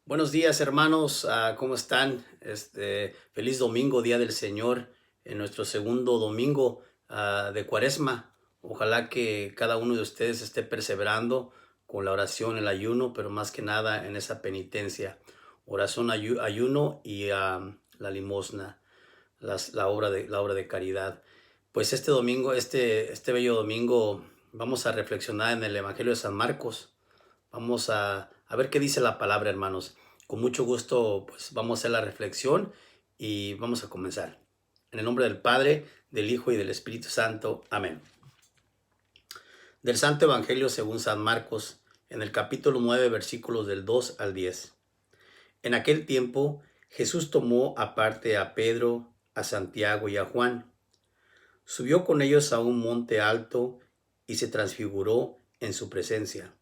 Buenos días, hermanos. ¿Cómo están? Feliz domingo, Día del Señor, en nuestro segundo domingo de Cuaresma. Ojalá que cada uno de ustedes esté perseverando con la oración, el ayuno, pero más que nada en esa penitencia. Oración, ayuno y la limosna, la obra de caridad. Pues este domingo, este bello domingo, vamos a reflexionar en el Evangelio de San Marcos. Vamos a ver qué dice la palabra, hermanos. Con mucho gusto, pues vamos a hacer la reflexión y vamos a comenzar. En el nombre del Padre, del Hijo y del Espíritu Santo. Amén. Del Santo Evangelio según San Marcos, en el capítulo 9, versículos del 2 al 10. En aquel tiempo, Jesús tomó aparte a Pedro, a Santiago y a Juan. Subió con ellos a un monte alto y se transfiguró en su presencia.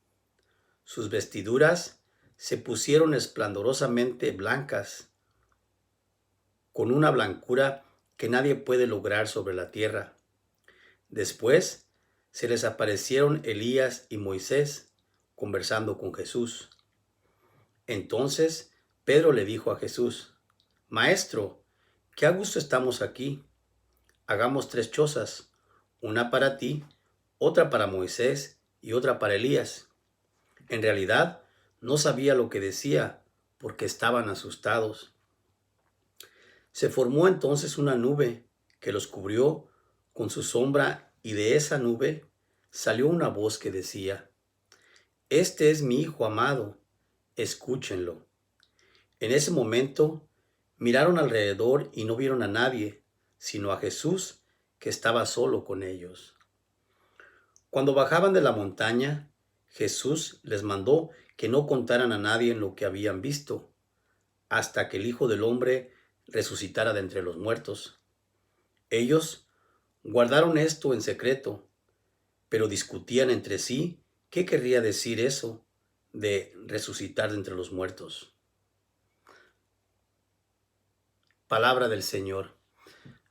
Sus vestiduras se pusieron esplendorosamente blancas, con una blancura que nadie puede lograr sobre la tierra. Después se les aparecieron Elías y Moisés conversando con Jesús. Entonces Pedro le dijo a Jesús: Maestro, qué a gusto estamos aquí. Hagamos 3 chozas, una para ti, otra para Moisés y otra para Elías. En realidad, no sabía lo que decía, porque estaban asustados. Se formó entonces una nube que los cubrió con su sombra, y de esa nube salió una voz que decía: Este es mi Hijo amado, escúchenlo. En ese momento miraron alrededor y no vieron a nadie, sino a Jesús, que estaba solo con ellos. Cuando bajaban de la montaña, Jesús les mandó que no contaran a nadie lo que habían visto, hasta que el Hijo del Hombre resucitara de entre los muertos. Ellos guardaron esto en secreto, pero discutían entre sí qué querría decir eso de resucitar de entre los muertos. Palabra del Señor.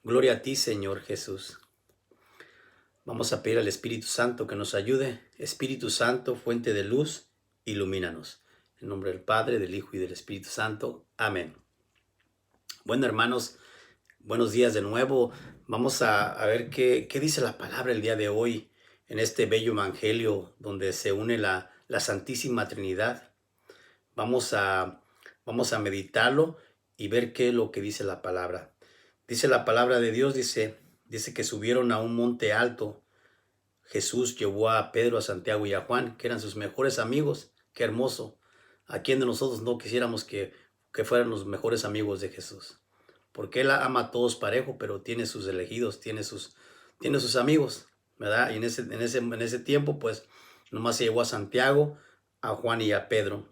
Gloria a ti, Señor Jesús. Vamos a pedir al Espíritu Santo que nos ayude. Espíritu Santo, fuente de luz, ilumínanos. En nombre del Padre, del Hijo y del Espíritu Santo. Amén. Bueno, hermanos, buenos días de nuevo. Vamos a ver qué dice la palabra el día de hoy en este bello evangelio donde se une la Santísima Trinidad. Vamos a meditarlo y ver qué es lo que dice la palabra. Dice la palabra de Dios, dice que subieron a un monte alto. Jesús llevó a Pedro, a Santiago y a Juan, que eran sus mejores amigos. Qué hermoso. ¿A quién de nosotros no quisiéramos que fueran los mejores amigos de Jesús? Porque Él ama a todos parejo, pero tiene sus elegidos, tiene sus amigos, ¿verdad? Y en ese tiempo, pues, nomás se llevó a Santiago, a Juan y a Pedro.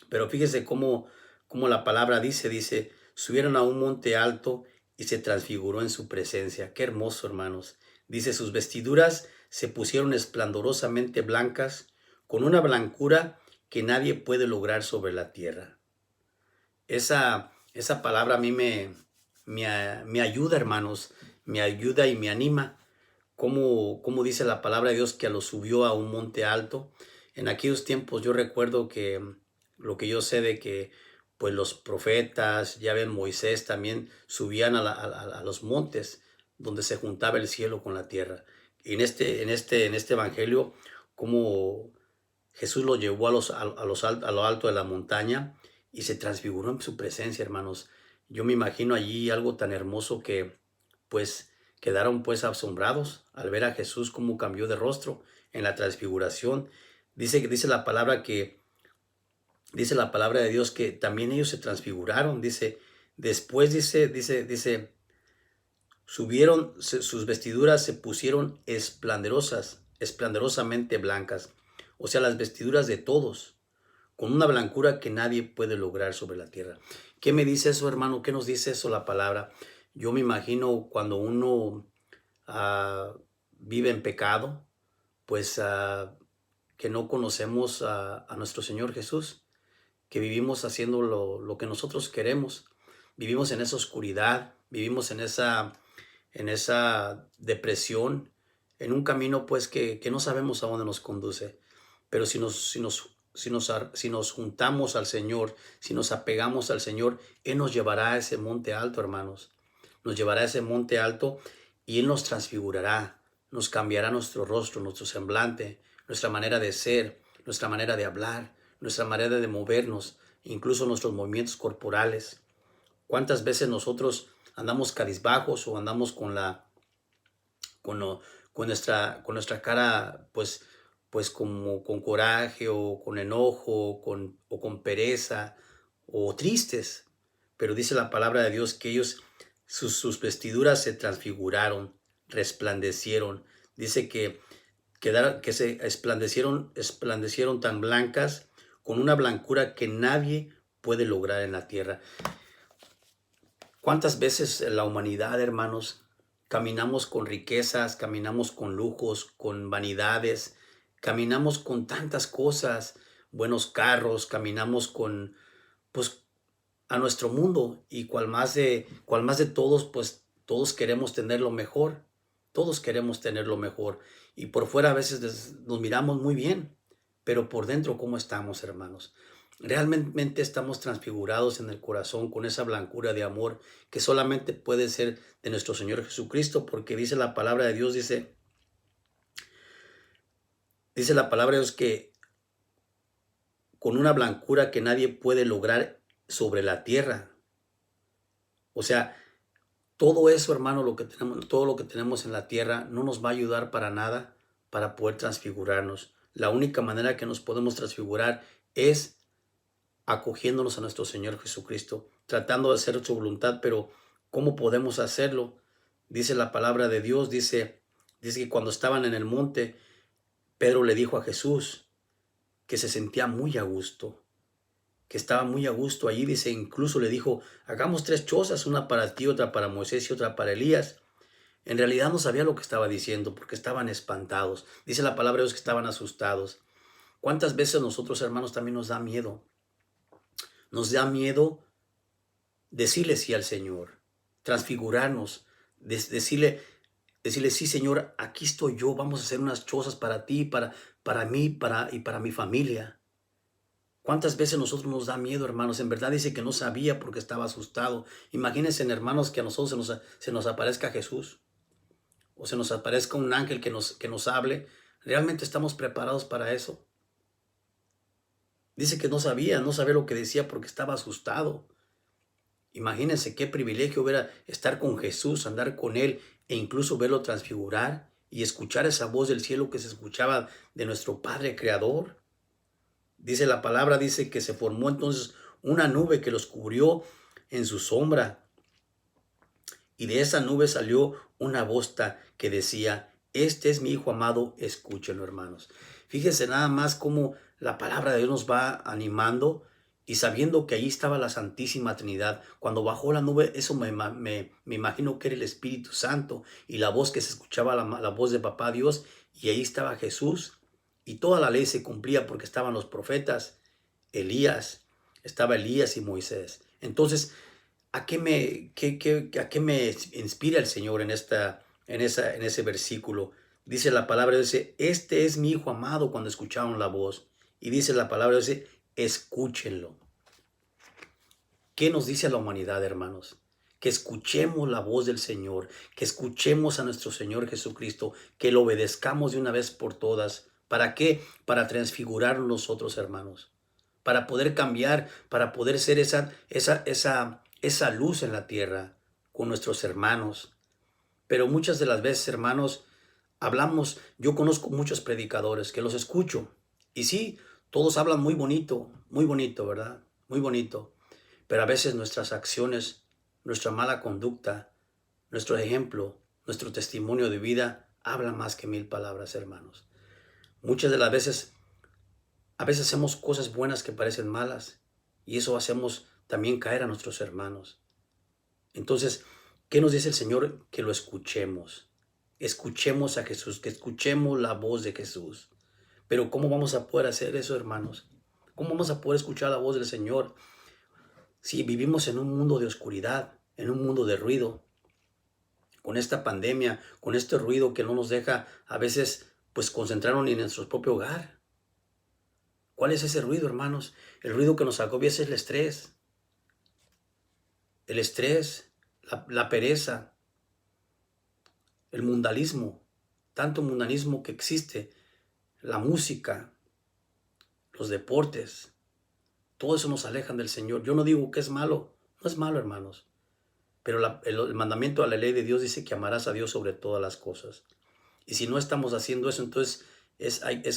Pero fíjese cómo la palabra dice, subieron a un monte alto y se transfiguró en su presencia. Qué hermoso, hermanos. Dice, sus vestiduras se pusieron esplendorosamente blancas, con una blancura que nadie puede lograr sobre la tierra. Esa palabra a mí me ayuda, hermanos, me ayuda y me anima. Como dice la palabra de Dios que lo subió a un monte alto. En aquellos tiempos yo recuerdo que lo que yo sé de que pues los profetas, ya ven, Moisés también subían a los montes donde se juntaba el cielo con la tierra. Y en este evangelio, como Jesús lo llevó a lo alto de la montaña y se transfiguró en su presencia, hermanos. Yo me imagino allí algo tan hermoso que pues quedaron pues asombrados al ver a Jesús cómo cambió de rostro en la transfiguración. Dice la palabra de Dios que también ellos se transfiguraron. Después sus vestiduras se pusieron esplendorosamente blancas. O sea, las vestiduras de todos, con una blancura que nadie puede lograr sobre la tierra. ¿Qué me dice eso, hermano? ¿Qué nos dice eso la palabra? Yo me imagino cuando uno vive en pecado, pues que no conocemos a nuestro Señor Jesús, que vivimos haciendo lo que nosotros queremos, vivimos en esa oscuridad, vivimos en esa depresión, en un camino pues que no sabemos a dónde nos conduce. Pero si nos si nos juntamos al Señor, si nos apegamos al Señor, Él nos llevará a ese monte alto, hermanos. Nos llevará a ese monte alto y Él nos transfigurará, nos cambiará nuestro rostro, nuestro semblante, nuestra manera de ser, nuestra manera de hablar, nuestra manera de movernos, incluso nuestros movimientos corporales. ¿Cuántas veces nosotros andamos cabizbajos o andamos con, lo- con nuestra cara, pues como con coraje o con enojo o con pereza o tristes? Pero dice la palabra de Dios que ellos, sus vestiduras se transfiguraron, resplandecieron. Dice que se esplandecieron tan blancas con una blancura que nadie puede lograr en la tierra. ¿Cuántas veces en la humanidad, hermanos, caminamos con riquezas, caminamos con lujos, con vanidades, caminamos con tantas cosas, buenos carros, caminamos con, pues, a nuestro mundo y cual más de todos, pues todos queremos tener lo mejor, todos queremos tener lo mejor y por fuera a veces nos miramos muy bien, pero por dentro ¿cómo estamos, hermanos? Realmente estamos transfigurados en el corazón con esa blancura de amor que solamente puede ser de nuestro Señor Jesucristo, porque dice la palabra de Dios, dice la palabra de Dios que con una blancura que nadie puede lograr sobre la tierra. O sea, todo eso, hermano, lo que tenemos, todo lo que tenemos en la tierra no nos va a ayudar para nada para poder transfigurarnos. La única manera que nos podemos transfigurar es acogiéndonos a nuestro Señor Jesucristo, tratando de hacer su voluntad, pero ¿cómo podemos hacerlo? Dice la palabra de Dios, dice que cuando estaban en el monte, Pedro le dijo a Jesús que se sentía muy a gusto, que estaba muy a gusto allí, dice, incluso le dijo, hagamos 3 chozas, una para ti, otra para Moisés y otra para Elías. En realidad no sabía lo que estaba diciendo porque estaban espantados. Dice la palabra de Dios que estaban asustados. ¿Cuántas veces nosotros, hermanos, también nos da miedo? Nos da miedo decirle sí al Señor, transfigurarnos, decirle, sí, Señor, aquí estoy yo, vamos a hacer unas chozas para ti, para mí, y para mi familia. ¿Cuántas veces nosotros nos da miedo, hermanos? En verdad dice que no sabía porque estaba asustado. Imagínense, hermanos, que a nosotros se nos aparezca Jesús o se nos aparezca un ángel que nos hable. ¿Realmente estamos preparados para eso? Dice que no sabía lo que decía porque estaba asustado. Imagínense qué privilegio hubiera estar con Jesús, andar con Él e incluso verlo transfigurar y escuchar esa voz del cielo que se escuchaba de nuestro Padre Creador. Dice la palabra, dice que se formó entonces una nube que los cubrió en su sombra y de esa nube salió una voz que decía, este es mi Hijo amado, escúchenlo, hermanos. Fíjense nada más cómo la palabra de Dios nos va animando y sabiendo que allí estaba la Santísima Trinidad. Cuando bajó la nube, eso me imagino que era el Espíritu Santo y la voz que se escuchaba, la voz de Papá Dios, y ahí estaba Jesús. Y toda la ley se cumplía porque estaban los profetas, estaba Elías y Moisés. Entonces, a qué me inspira el Señor en ese versículo? Dice la palabra, dice, este es mi Hijo amado cuando escucharon la voz. Y dice la palabra, dice, escúchenlo. ¿Qué nos dice la humanidad, hermanos? Que escuchemos la voz del Señor, que escuchemos a nuestro Señor Jesucristo, que lo obedezcamos de una vez por todas. ¿Para qué? Para transfigurar nosotros, hermanos, para poder cambiar, para poder ser esa luz en la tierra con nuestros hermanos. Pero muchas de las veces, hermanos, yo conozco muchos predicadores que los escucho. Y sí, todos hablan muy bonito, ¿verdad? Muy bonito. Pero a veces nuestras acciones, nuestra mala conducta, nuestro ejemplo, nuestro testimonio de vida habla más que 1000 palabras, hermanos. Muchas de las veces, a veces hacemos cosas buenas que parecen malas y eso hacemos también caer a nuestros hermanos. Entonces, ¿qué nos dice el Señor? Que lo escuchemos. Escuchemos a Jesús, que escuchemos la voz de Jesús. Pero ¿cómo vamos a poder hacer eso, hermanos? ¿Cómo vamos a poder escuchar la voz del Señor si vivimos en un mundo de oscuridad, en un mundo de ruido, con esta pandemia, con este ruido que no nos deja a veces pues concentrarnos ni en nuestro propio hogar? ¿Cuál es ese ruido, hermanos? El ruido que nos agobia es el estrés. El estrés, la pereza, el mundanismo. Tanto mundanismo que existe. La música, los deportes. Todo eso nos alejan del Señor. Yo no digo que es malo. No es malo, hermanos. Pero el mandamiento a la ley de Dios dice que amarás a Dios sobre todas las cosas. Y si no estamos haciendo eso, entonces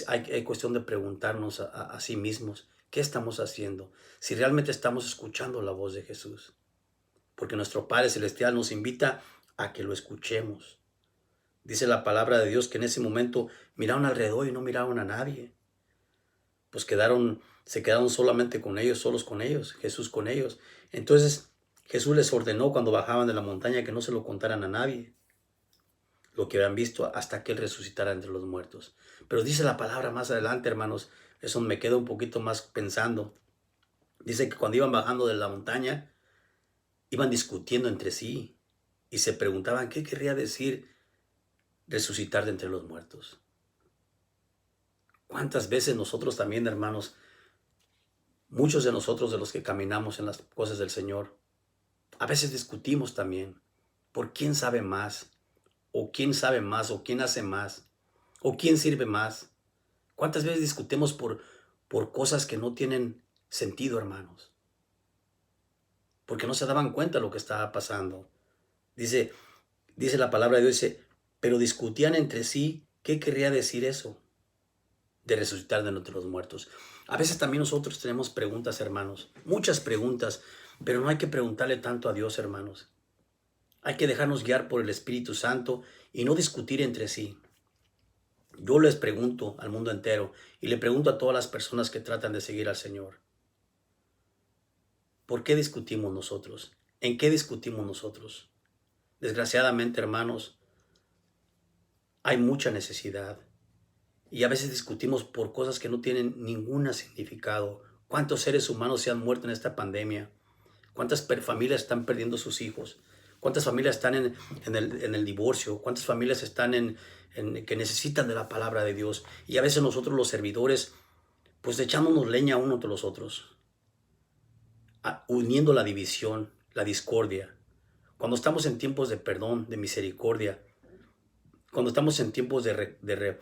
hay cuestión de preguntarnos a sí mismos, ¿qué estamos haciendo? Si realmente estamos escuchando la voz de Jesús. Porque nuestro Padre Celestial nos invita a que lo escuchemos. Dice la palabra de Dios que en ese momento miraron alrededor y no miraron a nadie. Pues se quedaron solamente con ellos, solos con ellos, Jesús con ellos. Entonces Jesús les ordenó cuando bajaban de la montaña que no se lo contaran a nadie, lo que habían visto hasta que Él resucitara entre los muertos. Pero dice la palabra más adelante, hermanos, eso me queda un poquito más pensando. Dice que cuando iban bajando de la montaña, iban discutiendo entre sí y se preguntaban qué querría decir resucitar de entre los muertos. ¿Cuántas veces nosotros también, hermanos, muchos de nosotros de los que caminamos en las cosas del Señor, a veces discutimos también por quién sabe más, o quién sabe más, o quién hace más, o quién sirve más? ¿Cuántas veces discutimos por cosas que no tienen sentido, hermanos? Porque no se daban cuenta de lo que estaba pasando. Dice la palabra de Dios, dice, pero discutían entre sí, ¿qué querría decir eso de resucitar de entre los muertos? A veces también nosotros tenemos preguntas, hermanos, muchas preguntas, pero no hay que preguntarle tanto a Dios, hermanos. Hay que dejarnos guiar por el Espíritu Santo y no discutir entre sí. Yo les pregunto al mundo entero y le pregunto a todas las personas que tratan de seguir al Señor, ¿por qué discutimos nosotros? ¿En qué discutimos nosotros? Desgraciadamente, hermanos, hay mucha necesidad y a veces discutimos por cosas que no tienen ningún significado. ¿Cuántos seres humanos se han muerto en esta pandemia? ¿Cuántas familias están perdiendo sus hijos? ¿Cuántas familias están en el divorcio? ¿Cuántas familias están que necesitan de la palabra de Dios? Y a veces nosotros los servidores, pues echámonos leña unos de los otros, uniendo la división, la discordia. Cuando estamos en tiempos de perdón, de misericordia, cuando estamos en tiempos de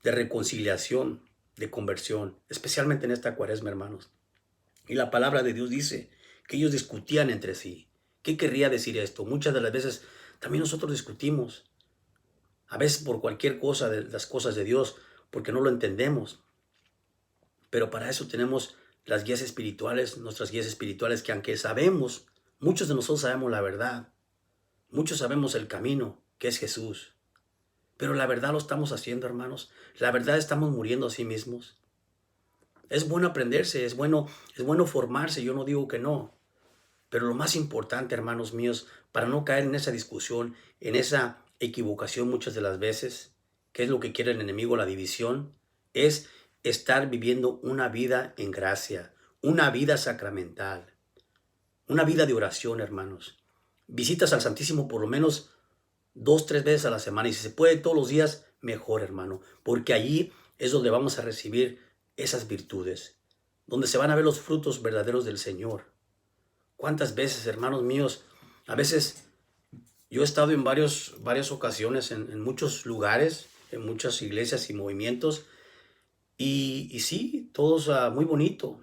reconciliación, de conversión, especialmente en esta cuaresma, hermanos. Y la palabra de Dios dice que ellos discutían entre sí. ¿Qué querría decir esto? Muchas de las veces también nosotros discutimos, a veces por cualquier cosa de las cosas de Dios, porque no lo entendemos. Pero para eso tenemos las guías espirituales, nuestras guías espirituales, que aunque sabemos, muchos de nosotros sabemos la verdad, muchos sabemos el camino, que es Jesús. Pero la verdad lo estamos haciendo, hermanos. La verdad estamos muriendo a sí mismos. Es bueno aprenderse, es bueno formarse, yo no digo que no. Pero lo más importante, hermanos míos, para no caer en esa discusión, en esa equivocación muchas de las veces, que es lo que quiere el enemigo, la división, es estar viviendo una vida en gracia, una vida sacramental, una vida de oración, hermanos. Visitas al Santísimo por lo menos 2, 3 veces a la semana, y si se puede todos los días, mejor, hermano, porque allí es donde vamos a recibir esas virtudes, donde se van a ver los frutos verdaderos del Señor. ¿Cuántas veces, hermanos míos? A veces yo he estado en varias ocasiones en muchos lugares, en muchas iglesias y movimientos, y sí, todos muy bonito,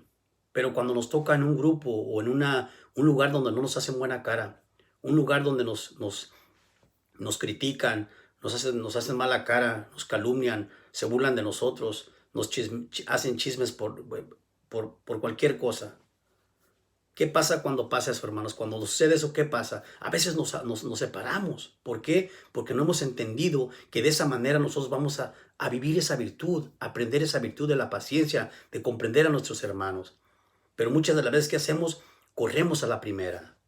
pero cuando nos toca en un grupo o en un lugar donde no nos hacen buena cara, un lugar donde nos critican, nos hacen mala cara, nos calumnian, se burlan de nosotros, hacen chismes por cualquier cosa. ¿Qué pasa cuando pasa eso, hermanos? Cuando sucede eso, ¿qué pasa? A veces nos separamos. ¿Por qué? Porque no hemos entendido que de esa manera nosotros vamos a vivir esa virtud, a aprender esa virtud de la paciencia, de comprender a nuestros hermanos. Pero muchas de las veces que hacemos, corremos a la primera.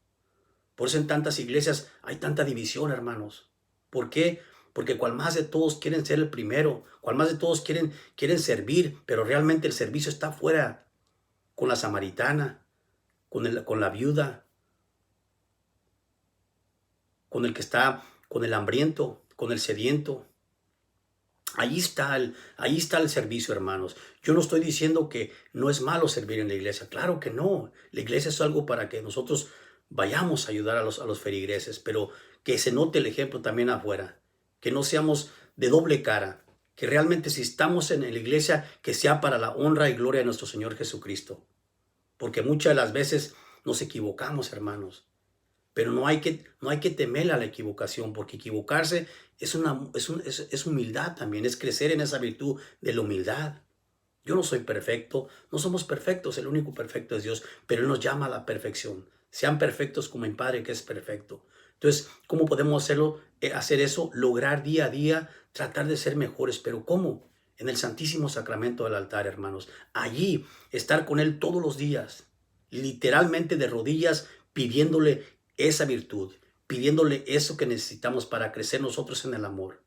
Por eso en tantas iglesias hay tanta división, hermanos. ¿Por qué? Porque cual más de todos quieren ser el primero, cual más de todos quieren servir, pero realmente el servicio está afuera, con la samaritana, con la viuda, con el que está, con el hambriento, con el sediento. Ahí está el servicio, hermanos. Yo no estoy diciendo que no es malo servir en la iglesia. Claro que no. La iglesia es algo para que nosotros vayamos a ayudar a los feligreses, pero que se note el ejemplo también afuera. Que no seamos de doble cara. Que realmente si estamos en la iglesia, que sea para la honra y gloria de nuestro Señor Jesucristo. Porque muchas de las veces nos equivocamos, hermanos. Pero no hay que temer a la equivocación, porque equivocarse es humildad también, es crecer en esa virtud de la humildad. Yo no soy perfecto, no somos perfectos, el único perfecto es Dios, pero Él nos llama a la perfección. Sean perfectos como mi Padre que es perfecto. Entonces, ¿cómo podemos hacer eso? Lograr día a día, tratar de ser mejores, pero ¿cómo? En el Santísimo Sacramento del altar, hermanos. Allí, estar con Él todos los días, literalmente de rodillas, pidiéndole esa virtud, pidiéndole eso que necesitamos para crecer nosotros en el amor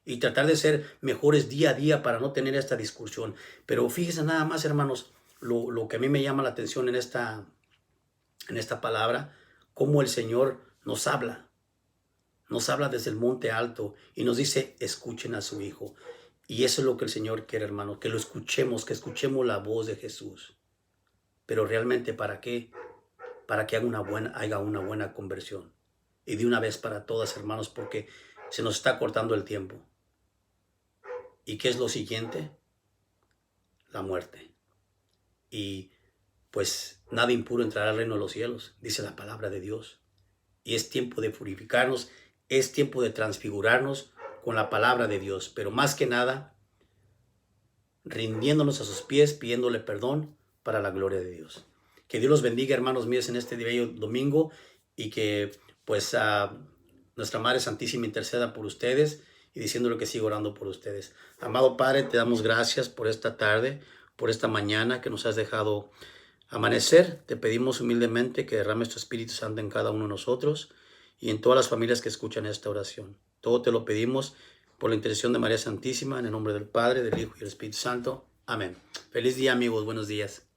y tratar de ser mejores día a día para no tener esta discusión. Pero fíjense nada más, hermanos, lo que a mí me llama la atención en esta palabra, cómo el Señor nos habla desde el monte alto y nos dice, escuchen a su Hijo. Y eso es lo que el Señor quiere, hermanos, que lo escuchemos, que escuchemos la voz de Jesús. Pero realmente, ¿para qué? Para que haya una buena conversión. Y de una vez para todas, hermanos, porque se nos está cortando el tiempo. ¿Y qué es lo siguiente? La muerte. Y pues nada impuro entrará al reino de los cielos, dice la palabra de Dios. Y es tiempo de purificarnos, es tiempo de transfigurarnos con la palabra de Dios. Pero más que nada, rindiéndonos a sus pies, pidiéndole perdón para la gloria de Dios. Que Dios los bendiga, hermanos míos, en este bello domingo y que pues nuestra Madre Santísima interceda por ustedes y diciéndole que sigo orando por ustedes. Amado Padre, te damos gracias por esta tarde, por esta mañana que nos has dejado amanecer. Te pedimos humildemente que derrames tu Espíritu Santo en cada uno de nosotros y en todas las familias que escuchan esta oración. Todo te lo pedimos por la intercesión de María Santísima, en el nombre del Padre, del Hijo y del Espíritu Santo. Amén. Feliz día, amigos. Buenos días.